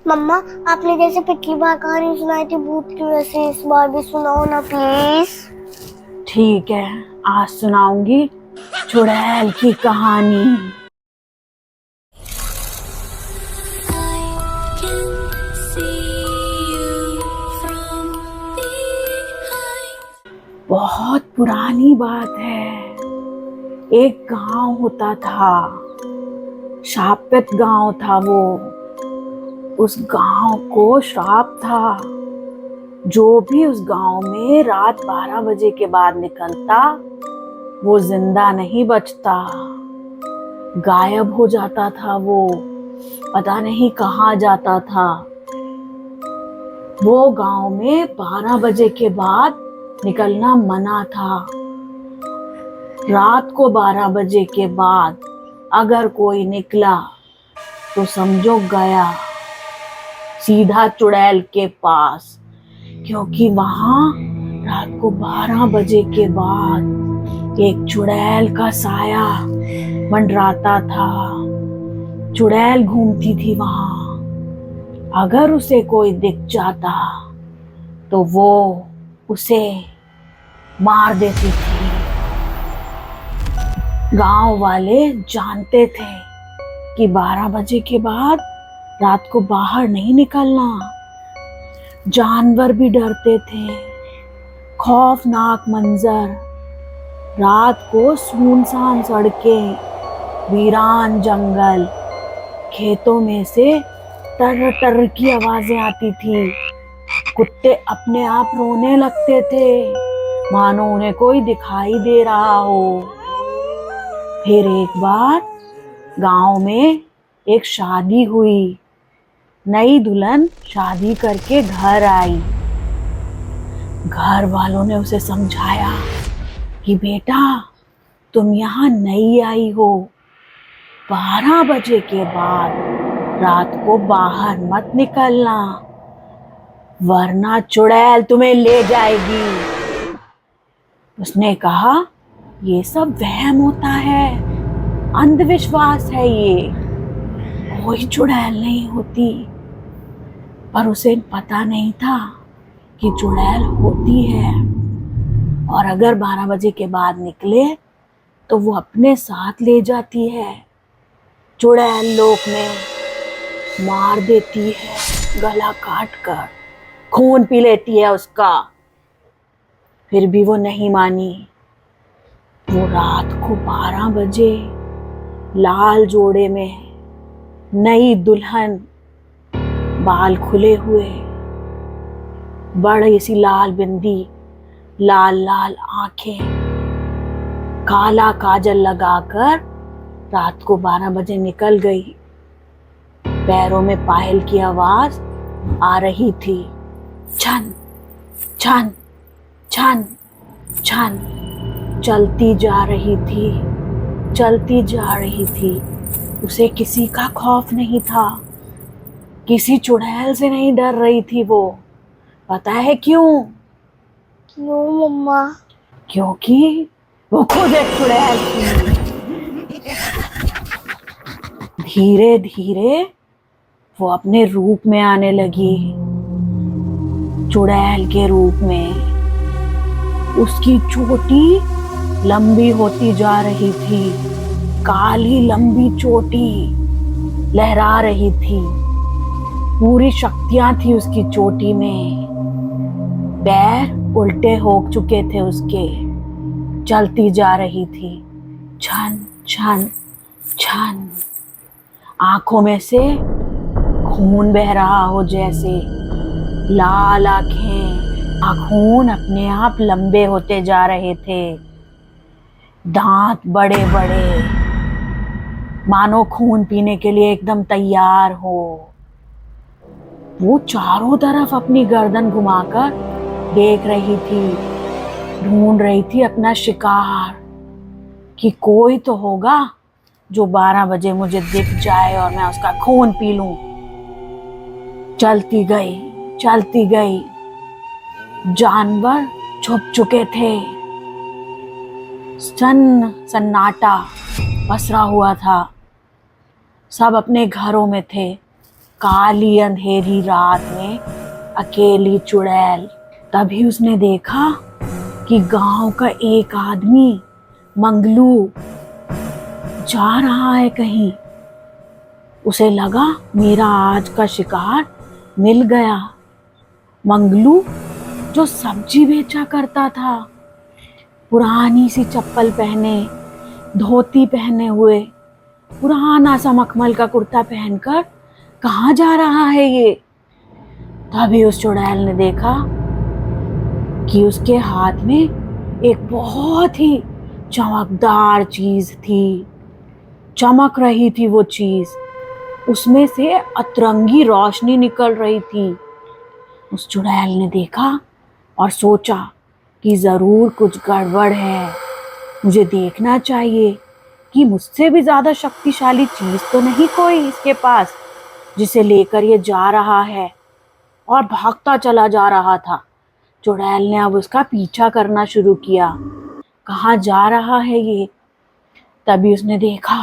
मम्मा, आपने जैसे पिछली बार कहानी सुनाई थी भूत की, वैसे इस बार भी सुनाओ ना प्लीज। ठीक है, आज सुनाऊंगी चुड़ैल की कहानी। बहुत पुरानी बात है। एक गांव होता था, शापित गांव था वो। उस गांव को श्राप था। जो भी उस गांव में रात 12 बजे के बाद निकलता वो जिंदा नहीं बचता, गायब हो जाता था। वो पता नहीं कहाँ जाता था। वो गांव में 12 बजे के बाद निकलना मना था। रात को 12 बजे के बाद अगर कोई निकला तो समझो गया सीधा चुड़ैल के पास, क्योंकि वहां रात को 12 बजे के बाद एक चुड़ैल का साया मंडराता था। चुड़ैल घूमती थी वहां। अगर उसे कोई दिख जाता तो वो उसे मार देती थी। गांव वाले जानते थे कि 12 बजे के बाद रात को बाहर नहीं निकलना। जानवर भी डरते थे। खौफनाक मंजर, रात को सुनसान सड़कें, वीरान जंगल, खेतों में से टर टर की आवाजें आती थी। कुत्ते अपने आप रोने लगते थे, मानो उन्हें कोई दिखाई दे रहा हो। फिर एक बार गांव में एक शादी हुई। नई दुल्हन शादी करके घर आई। घर वालों ने उसे समझाया कि बेटा, तुम यहाँ नई आई हो, 12 बजे के बाद रात को बाहर मत निकलना, वरना चुड़ैल तुम्हें ले जाएगी। उसने कहा, ये सब वहम होता है, अंधविश्वास है ये, कोई चुड़ैल नहीं होती। पर उसे पता नहीं था कि चुड़ैल होती है, और अगर 12 बजे के बाद निकले तो वो अपने साथ ले जाती है। चुड़ैल लोक में मार देती है, गला काट कर खून पी लेती है उसका। फिर भी वो नहीं मानी। वो रात को 12 बजे लाल जोड़े में नई दुल्हन, बाल खुले हुए, बड़ी सी लाल बिंदी, लाल लाल आंखें, काला काजल लगाकर रात को 12 बजे निकल गई। पैरों में पायल की आवाज आ रही थी, छन छन छन छन। चलती जा रही थी, चलती जा रही थी। उसे किसी का खौफ नहीं था, किसी चुड़ैल से नहीं डर रही थी वो। पता है क्यों? क्यों मम्मा? क्योंकि वो खुद एक चुड़ैल थी। धीरे धीरे वो अपने रूप में आने लगी, चुड़ैल के रूप में। उसकी चोटी लंबी होती जा रही थी, काली लंबी चोटी लहरा रही थी। पूरी शक्तियां थी उसकी चोटी में। पैर उल्टे हो चुके थे उसके। चलती जा रही थी, छन छन छन। आंखों में से खून बह रहा हो जैसे, लाल आंखें, खून अपने आप लंबे होते जा रहे थे। दांत बड़े बड़े, मानो खून पीने के लिए एकदम तैयार हो। वो चारों तरफ अपनी गर्दन घुमाकर देख रही थी, ढूंढ रही थी अपना शिकार, कि कोई तो होगा जो 12 बजे मुझे दिख जाए और मैं उसका खून पी लूं। चलती गई, चलती गई। जानवर छुप चुके थे। सन्नाटा पसरा हुआ था। सब अपने घरों में थे। काली अंधेरी रात में अकेली चुड़ैल। तभी उसने देखा कि गांव का एक आदमी मंगलू जा रहा है कहीं। उसे लगा मेरा आज का शिकार मिल गया। मंगलू जो सब्जी बेचा करता था, पुरानी सी चप्पल पहने, धोती पहने हुए, पुराना सा मखमल का कुर्ता पहनकर कहाँ जा रहा है ये। तभी उस चुड़ैल ने देखा कि उसके हाथ में एक बहुत ही चमकदार चीज थी। चमक रही थी वो चीज, उसमें से अतरंगी रोशनी निकल रही थी। उस चुड़ैल ने देखा और सोचा कि जरूर कुछ गड़बड़ है, मुझे देखना चाहिए कि मुझसे भी ज्यादा शक्तिशाली चीज तो नहीं कोई इसके पास जिसे लेकर ये जा रहा है। और भागता चला जा रहा था। चुड़ैल ने अब उसका पीछा करना शुरू किया, कहाँ जा रहा है ये। तभी उसने देखा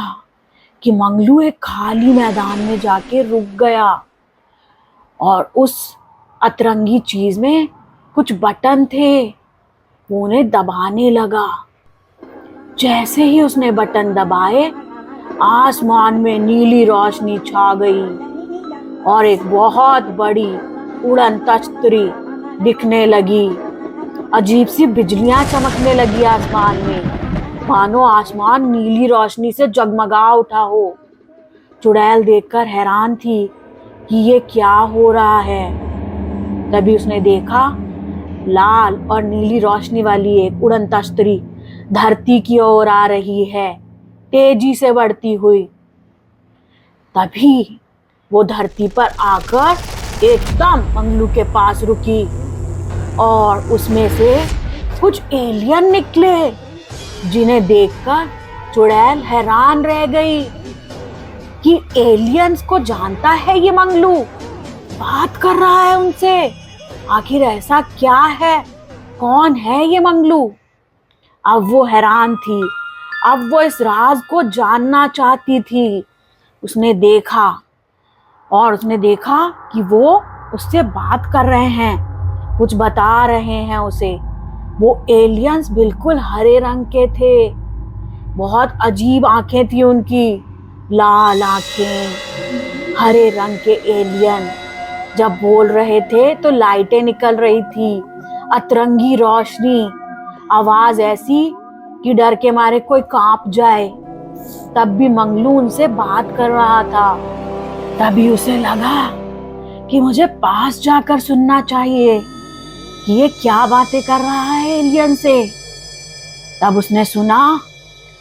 कि मंगलू एक खाली मैदान में जाके रुक गया और उस अतरंगी चीज में कुछ बटन थे, वो उन्हें दबाने लगा। जैसे ही उसने बटन दबाए, आसमान में नीली रोशनी छा गई और एक बहुत बड़ी उड़न तख्तरी दिखने लगी। अजीब सी बिजलियां चमकने लगी आसमान में, मानो आसमान नीली रोशनी से जगमगा उठा हो। चुड़ैल देखकर हैरान थी कि ये क्या हो रहा है। तभी उसने देखा लाल और नीली रोशनी वाली एक उड़न तख्तरी धरती की ओर आ रही है, तेजी से बढ़ती हुई। तभी वो धरती पर आकर एकदम मंगलू के पास रुकी और उसमें से कुछ एलियन निकले, जिन्हें देखकर चुड़ैल हैरान रह गई कि एलियंस को जानता है ये मंगलू, बात कर रहा है उनसे। आखिर ऐसा क्या है, कौन है ये मंगलू। अब वो हैरान थी, अब वो इस राज को जानना चाहती थी। उसने देखा कि वो उससे बात कर रहे हैं, कुछ बता रहे हैं उसे। वो एलियंस बिल्कुल हरे रंग के थे, बहुत अजीब आंखें थी उनकी, लाल आंखें, हरे रंग के एलियन। जब बोल रहे थे तो लाइटें निकल रही थी, अतरंगी रोशनी, आवाज ऐसी कि डर के मारे कोई कांप जाए। तब भी मंगलू उनसे बात कर रहा था। तभी उसे लगा कि मुझे पास जाकर सुनना चाहिए कि ये क्या बातें कर रहा है एलियन से। तब उसने सुना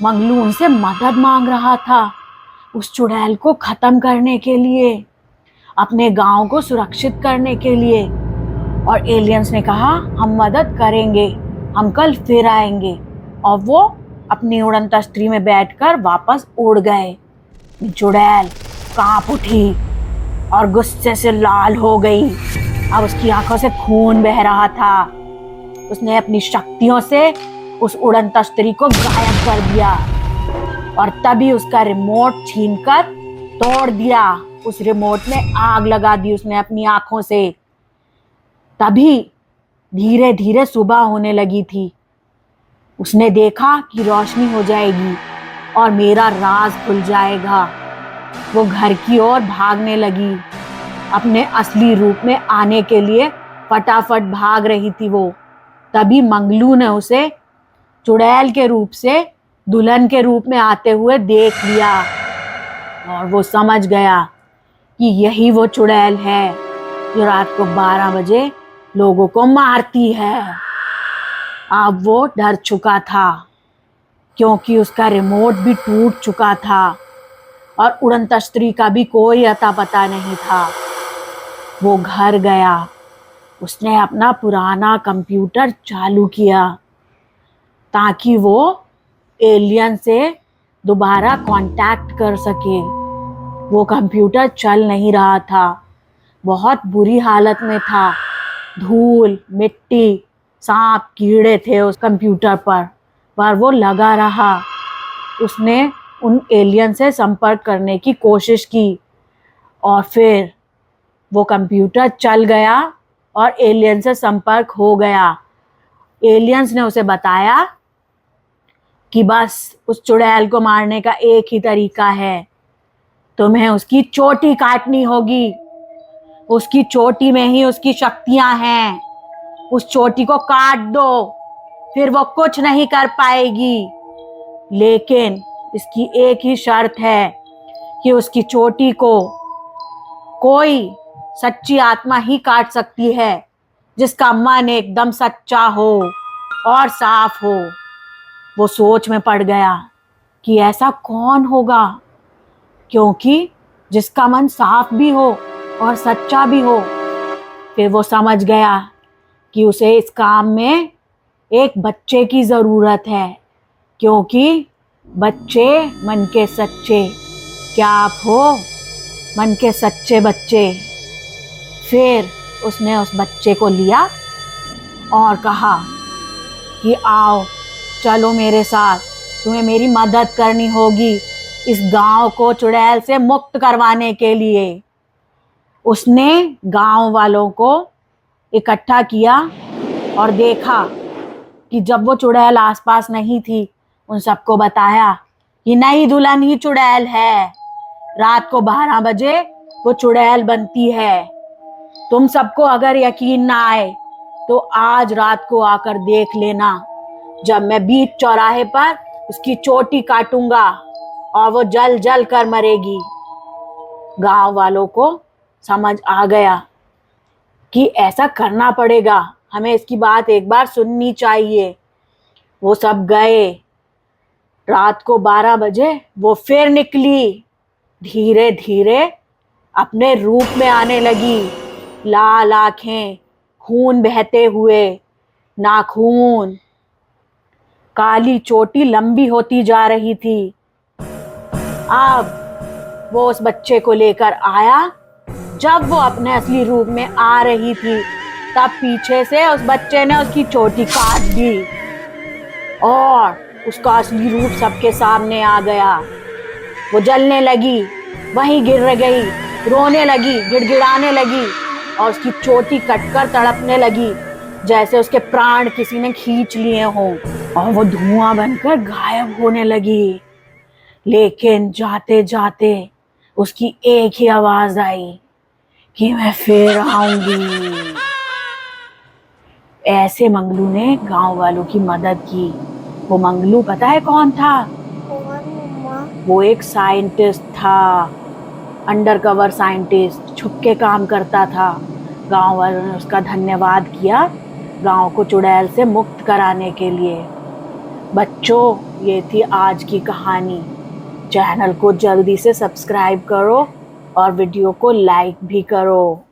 मंगलू उनसे मदद मांग रहा था उस चुड़ैल को खत्म करने के लिए, अपने गांव को सुरक्षित करने के लिए। और एलियंस ने कहा हम मदद करेंगे, हम कल फिर आएंगे। और वो अपनी उड़न तख्तरी में बैठकर वापस उड़ गए। चुड़ैल कांप उठी और गुस्से से लाल हो गई। अब उसकी आंखों से खून बह रहा था। उसने अपनी शक्तियों से उस उड़न तख्तरी को गायब कर दिया और तभी उसका रिमोट छीनकर तोड़ दिया। उस रिमोट में आग लगा दी उसने अपनी आंखों से। तभी धीरे धीरे सुबह होने लगी थी। उसने देखा कि रोशनी हो जाएगी और मेरा राज खुल जाएगा। वो घर की ओर भागने लगी, अपने असली रूप में आने के लिए फटाफट भाग रही थी वो। तभी मंगलू ने उसे चुड़ैल के रूप से दुल्हन के रूप में आते हुए देख लिया और वो समझ गया कि यही वो चुड़ैल है जो रात को 12 बजे लोगों को मारती है। अब वो डर चुका था क्योंकि उसका रिमोट भी टूट चुका था और उड़न तख्तरी का भी कोई अता पता नहीं था। वो घर गया, उसने अपना पुराना कंप्यूटर चालू किया ताकि वो एलियन से दोबारा कांटेक्ट कर सके। वो कंप्यूटर चल नहीं रहा था, बहुत बुरी हालत में था। धूल, मिट्टी, सांप, कीड़े थे उस कंप्यूटर पर वो लगा रहा। उसने उन एलियन से संपर्क करने की कोशिश की और फिर वो कंप्यूटर चल गया और एलियन से संपर्क हो गया। एलियंस ने उसे बताया कि बस उस चुड़ैल को मारने का एक ही तरीका है, तुम्हें उसकी चोटी काटनी होगी। उसकी चोटी में ही उसकी शक्तियां हैं। उस चोटी को काट दो, फिर वो कुछ नहीं कर पाएगी। लेकिन इसकी एक ही शर्त है कि उसकी चोटी को कोई सच्ची आत्मा ही काट सकती है, जिसका मन एकदम सच्चा हो और साफ हो। वो सोच में पड़ गया कि ऐसा कौन होगा, क्योंकि जिसका मन साफ भी हो और सच्चा भी हो। फिर वो समझ गया कि उसे इस काम में एक बच्चे की ज़रूरत है, क्योंकि बच्चे मन के सच्चे। क्या आप हो मन के सच्चे बच्चे? फिर उसने उस बच्चे को लिया और कहा कि आओ चलो मेरे साथ, तुम्हें मेरी मदद करनी होगी इस गांव को चुड़ैल से मुक्त करवाने के लिए। उसने गांव वालों को इकट्ठा किया और देखा कि जब वो चुड़ैल आसपास नहीं थी, उन सबको बताया कि नई दुल्हन ही चुड़ैल है। रात को 12 बजे वो चुड़ैल बनती है। तुम सबको अगर यकीन ना आए तो आज रात को आकर देख लेना, जब मैं बीच चौराहे पर उसकी चोटी काटूंगा और वो जल जल कर मरेगी। गांव वालों को समझ आ गया कि ऐसा करना पड़ेगा, हमें इसकी बात एक बार सुननी चाहिए। वो सब गए। रात को 12 बजे वो फिर निकली, धीरे धीरे अपने रूप में आने लगी। लाल आंखें, खून बहते हुए नाखून, काली चोटी लंबी होती जा रही थी। अब वो उस बच्चे को लेकर आया। जब वो अपने असली रूप में आ रही थी, तब पीछे से उस बच्चे ने उसकी चोटी काट दी और उसका असली रूप सबके सामने आ गया। वो जलने लगी, वहीं गिर गई, रोने लगी, गिड़गिड़ाने लगी और उसकी चोटी कटकर तड़पने लगी, जैसे उसके प्राण किसी ने खींच लिए हों, और वो धुआं बनकर गायब होने लगी। लेकिन जाते जाते उसकी एक ही आवाज आई कि मैं फिर आऊंगी। ऐसे मंगलू ने गांव वालों की मदद की। वो मंगलू पता है कौन था? वो एक साइंटिस्ट था, अंडरकवर साइंटिस्ट, छुप के काम करता था। गांव वालों ने उसका धन्यवाद किया गांव को चुड़ैल से मुक्त कराने के लिए। बच्चों, ये थी आज की कहानी। चैनल को जल्दी से सब्सक्राइब करो और वीडियो को लाइक भी करो।